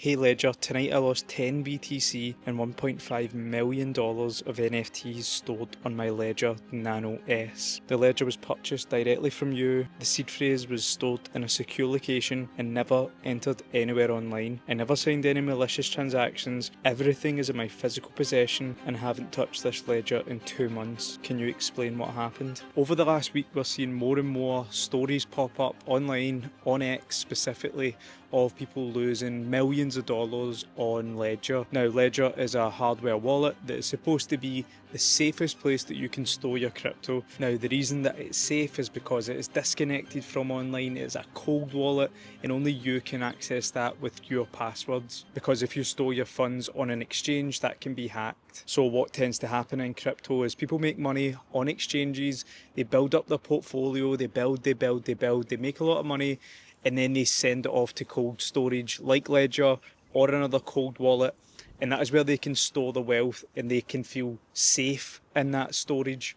Hey Ledger, tonight I lost 10 BTC and $1.5 million of NFTs stored on my Ledger Nano S. The Ledger was purchased directly from you, the seed phrase was stored in a secure location and never entered anywhere online. I never signed any malicious transactions, everything is in my physical possession and haven't touched this Ledger in 2 months. Can you explain what happened? Over the last week we're seeing more and more stories pop up online, on X specifically, of people losing millions of dollars on Ledger. Now Ledger is a hardware wallet that is supposed to be the safest place that you can store your crypto. Now the reason that it's safe is because it is disconnected from online, it is a cold wallet and only you can access that with your passwords, because if you store your funds on an exchange that can be hacked. So what tends to happen in crypto is people make money on exchanges, they build up their portfolio, they build, they make a lot of money, and then they send it off to cold storage like Ledger or another cold wallet, and that is where they can store the wealth and they can feel safe in that storage.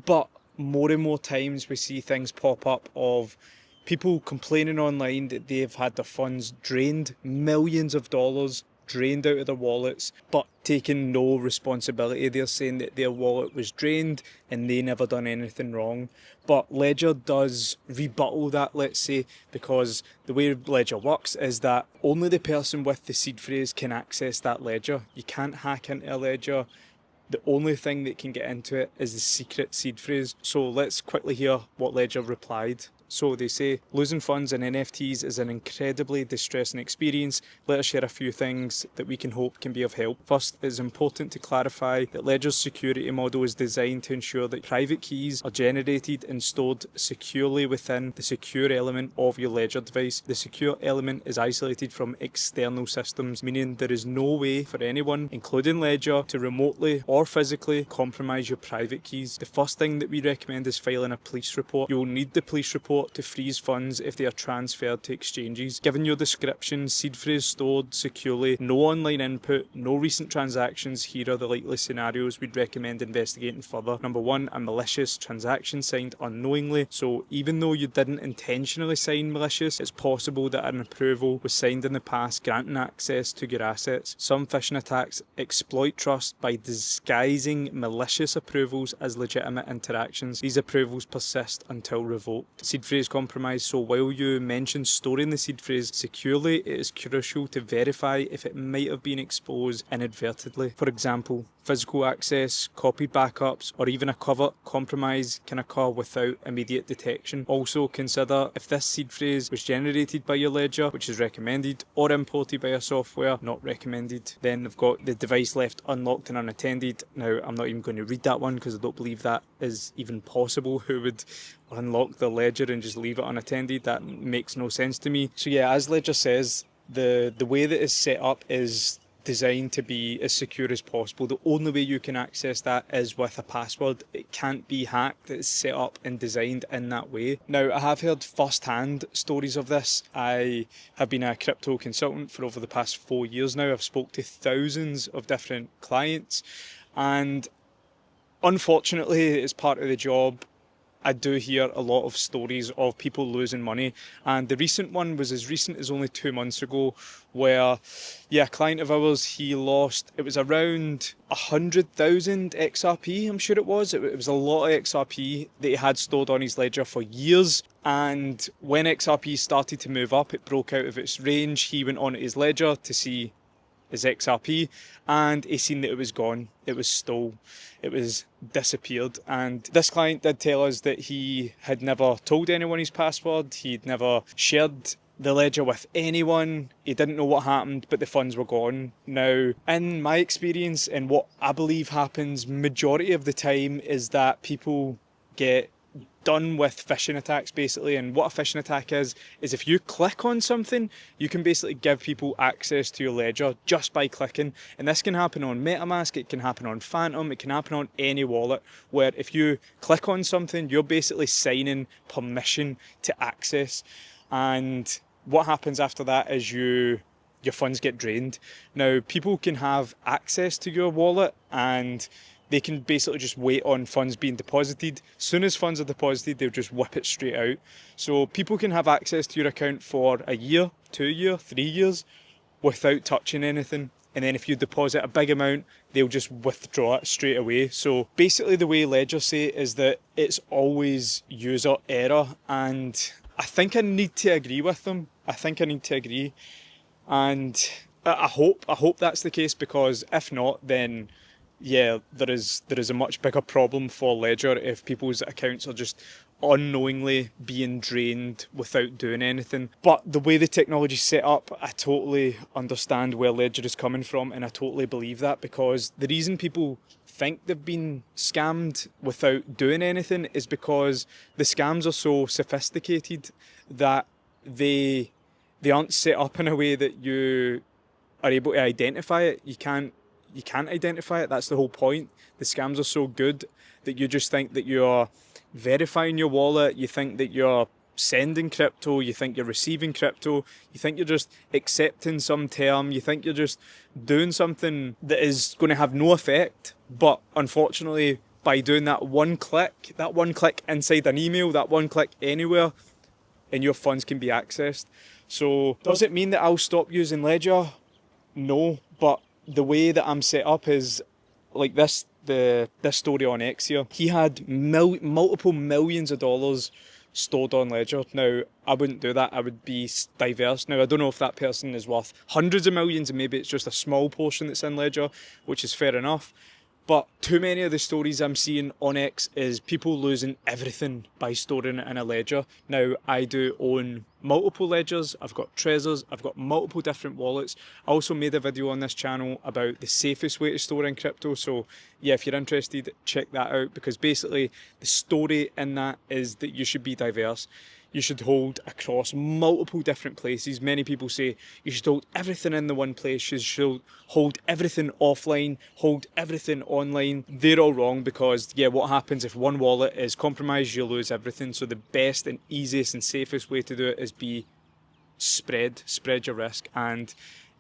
But more and more times we see things pop up of people complaining online that they've had their funds drained, millions of dollars drained out of their wallets, but taking no responsibility. They're saying that their wallet was drained and they never done anything wrong. But Ledger does rebuttal that, let's say, because the way Ledger works is that only the person with the seed phrase can access that ledger. You can't hack into a ledger. The only thing that can get into it is the secret seed phrase. So let's quickly hear what Ledger replied. So they say, losing funds in NFTs is an incredibly distressing experience. Let us share a few things that we can hope can be of help. First, it is important to clarify that Ledger's security model is designed to ensure that private keys are generated and stored securely within the secure element of your Ledger device. The secure element is isolated from external systems, meaning there is no way for anyone, including Ledger, to remotely or physically compromise your private keys. The first thing that we recommend is filing a police report. You will need the police report to freeze funds if they are transferred to exchanges. Given your description, seed phrase stored securely, no online input, no recent transactions, here are the likely scenarios we'd recommend investigating further. Number 1, a malicious transaction signed unknowingly. So even though you didn't intentionally sign malicious, it's possible that an approval was signed in the past granting access to your assets. Some phishing attacks exploit trust by disguising malicious approvals as legitimate interactions. These approvals persist until revoked. Seed phrase compromise. So while you mention storing the seed phrase securely, it is crucial to verify if it might have been exposed inadvertently. For example, physical access, copied backups, or even a covert compromise can occur without immediate detection. Also consider if this seed phrase was generated by your ledger, which is recommended, or imported by a software, not recommended. Then they've got the device left unlocked and unattended. Now I'm not even going to read that one because I don't believe that is even possible. Who would unlock the ledger and just leave it unattended? That makes no sense to me. So yeah, as Ledger says, the way that it's set up is designed to be as secure as possible. The only way you can access that is with a password. It can't be hacked. It's set up and designed in that way. Now, I have heard first-hand stories of this. I have been a crypto consultant for over the past 4 years now. I've spoke to thousands of different clients, and unfortunately, as part of the job, I do hear a lot of stories of people losing money, and the recent one was as recent as only 2 months ago, where a client of ours, he lost, it was around 100,000 XRP, I'm sure it was. It was a lot of XRP that he had stored on his ledger for years, and when XRP started to move up, it broke out of its range. He went on his ledger to see his XRP, and he seen that it was gone. It was stole. It was disappeared. And this client did tell us that he had never told anyone his password. He'd never shared the ledger with anyone. He didn't know what happened, but the funds were gone. Now, in my experience, and what I believe happens majority of the time, is that people get done with phishing attacks basically. And what a phishing attack is if you click on something, you can basically give people access to your ledger just by clicking. And this can happen on MetaMask, it can happen on Phantom, it can happen on any wallet, where if you click on something, you're basically signing permission to access. And what happens after that is your funds get drained. Now, people can have access to your wallet and they can basically just wait on funds being deposited. As soon as funds are deposited, they'll just whip it straight out. So people can have access to your account for a year, 2 years, 3 years, without touching anything. And then if you deposit a big amount, they'll just withdraw it straight away. So basically the way Ledger say it is that it's always user error, and I think I need to agree with them. I think I need to agree. And I hope that's the case, because if not, then yeah, there is a much bigger problem for Ledger if people's accounts are just unknowingly being drained without doing anything. But the way the technology's set up, I totally understand where Ledger is coming from, and I totally believe that, because the reason people think they've been scammed without doing anything is because the scams are so sophisticated that they aren't set up in a way that you are able to identify it. You can't identify it. That's the whole point. The scams are so good that you just think that you're verifying your wallet, you think that you're sending crypto, you think you're receiving crypto, you think you're just accepting some term, you think you're just doing something that is going to have no effect. But unfortunately, by doing that one click inside an email, that one click anywhere, and your funds can be accessed. So does it mean that I'll stop using Ledger? No, but the way that I'm set up is like this. This story on X here, he had multiple millions of dollars stored on Ledger. Now, I wouldn't do that. I would be diverse. Now, I don't know if that person is worth hundreds of millions and maybe it's just a small portion that's in Ledger, which is fair enough. But too many of the stories I'm seeing on X is people losing everything by storing it in a ledger. Now, I do own multiple ledgers. I've got Trezors. I've got multiple different wallets. I also made a video on this channel about the safest way to store in crypto. So yeah, if you're interested, check that out, because basically the story in that is that you should be diverse. You should hold across multiple different places. Many people say you should hold everything in the one place. You should hold everything offline, hold everything online. They're all wrong, because yeah, what happens if one wallet is compromised? You lose everything. So the best and easiest and safest way to do it is be spread your risk. And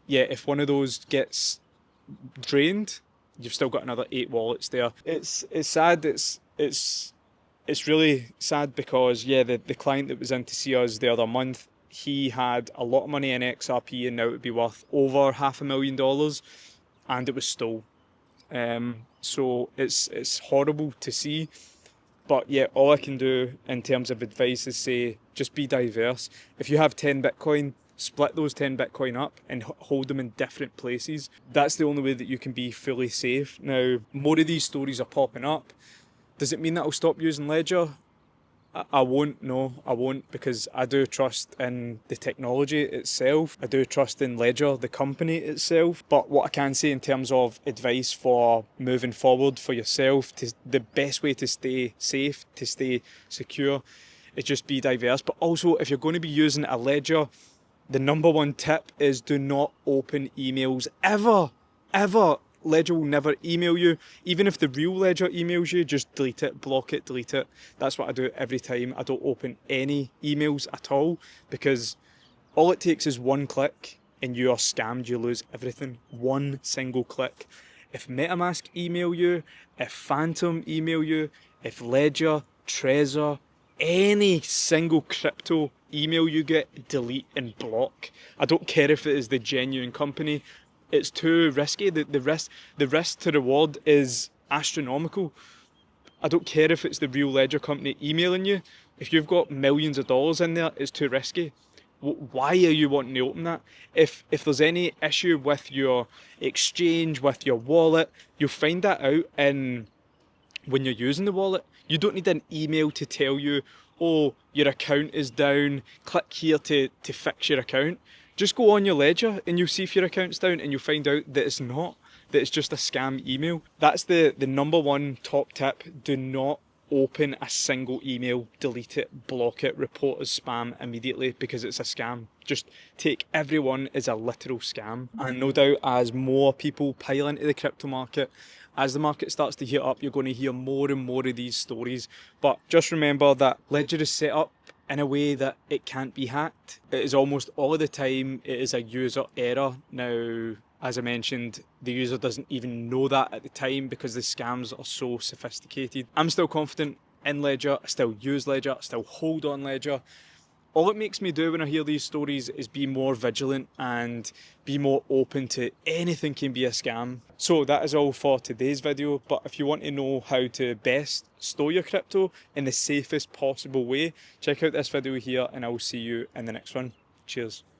yeah, if one of those gets drained, you've still got another 8 wallets there. It's sad. It's really sad, because yeah, the client that was in to see us the other month, he had a lot of money in XRP, and now it would be worth over $500,000, and it was stole. So it's horrible to see. But yeah, all I can do in terms of advice is say, just be diverse. If you have 10 Bitcoin, split those 10 Bitcoin up and hold them in different places. That's the only way that you can be fully safe. Now, more of these stories are popping up. Does it mean that I'll stop using Ledger? I won't, no, I won't, because I do trust in the technology itself. I do trust in Ledger, the company itself. But what I can say in terms of advice for moving forward for yourself, the best way to stay safe, to stay secure, is just be diverse. But also, if you're going to be using a Ledger, the number one tip is do not open emails ever. Ledger will never email you. Even if the real Ledger emails you, just delete it, block it, delete it. That's what I do every time. I don't open any emails at all, because all it takes is one click and you are scammed. You lose everything. One single click. If MetaMask email you, if Phantom email you, if Ledger, Trezor, any single crypto email you get, delete and block. I don't care if it is the genuine company. It's too risky. The risk to reward is astronomical. I don't care if it's the real Ledger company emailing you. If you've got millions of dollars in there, it's too risky. Why are you wanting to open that? If there's any issue with your exchange, with your wallet, you'll find that out when you're using the wallet. You don't need an email to tell you, oh, your account is down, click here to fix your account. Just go on your Ledger and you'll see if your account's down, and you'll find out that it's not, that it's just a scam email. That's the number one top tip. Do not open a single email, delete it, block it, report as spam immediately, because it's a scam. Just take everyone as a literal scam. And no doubt, as more people pile into the crypto market, as the market starts to heat up, you're going to hear more and more of these stories. But just remember that Ledger is set up in a way that it can't be hacked. It is almost all of the time, it is a user error. Now, as I mentioned, the user doesn't even know that at the time, because the scams are so sophisticated. I'm still confident in Ledger, I still use Ledger, I still hold on Ledger, All it makes me do when I hear these stories is be more vigilant and be more open to anything can be a scam. So that is all for today's video, but if you want to know how to best store your crypto in the safest possible way, check out this video here and I will see you in the next one. Cheers.